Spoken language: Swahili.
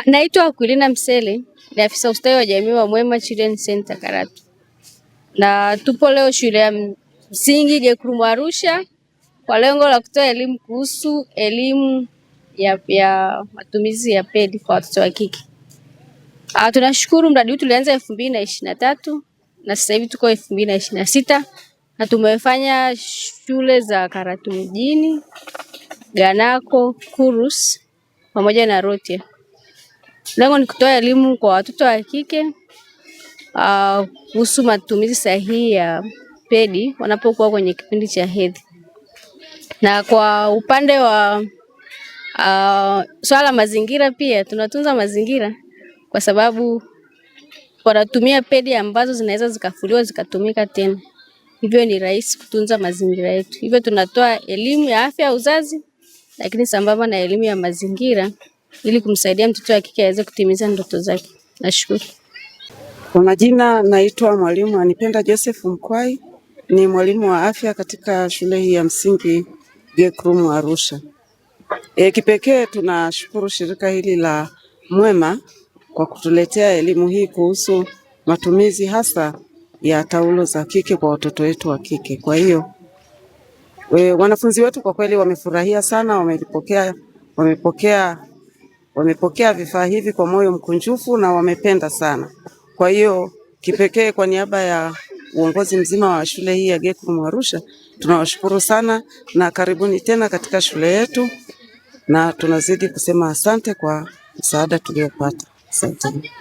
Naitwa Aquilina Msele, ni afisa ustawi wa jamii wa Mwema Children Center Karatu. Na tupo leo shule ya msingi Gekrumu Arusha kwa lengo la kutoa elimu kuhusu elimu ya matumizi ya pedi kwa watoto wa kike. Tunashukuru mradi huu tulianza 2023 na sasa hivi tuko 2026 na tumefanya shule za Karatu mjini, Ganako, Kurus pamoja na Rotia. Lengo ni kutoa elimu kwa watoto wa kike kuhusu matumizi sahihi ya pedi wanapokuwa kwenye kipindi cha hedhi. Na kwa upande wa swala mazingira pia tunatunza mazingira kwa sababu wanatumia pedi ambazo zinaweza zikafuliwa zikatumika tena. Hivyo ni rahisi kutunza mazingira yetu. Hivyo tunatoa elimu ya afya ya uzazi lakini sambamba na elimu ya mazingira ili kumsaidia mtoto wa kike aweze kutimiza ndoto zake. Nashukuru. Kwa majina naitwa Mwalimu Anipenda Joseph Mkwai, ni mwalimu wa afya katika shule hii ya msingi Gekrumu Arusha. Kipekee tunashukuru shirika hili la Mwema kwa kutuletea elimu hii kuhusu matumizi hasa ya taulo za kike kwa watoto wetu wa kike. Kwa hiyo wanafunzi wetu kwa kweli wamefurahia sana, wamepokea vifaa hivi kwa moyo mkunjufu na wamependa sana. Kwa hiyo kipekee kwa niaba ya uongozi mzima wa shule hii ya Gekrumu Arusha tunawashukuru sana na karibuni tena katika shule yetu, na tunazidi kusema asante kwa msaada tuliopata. Asante.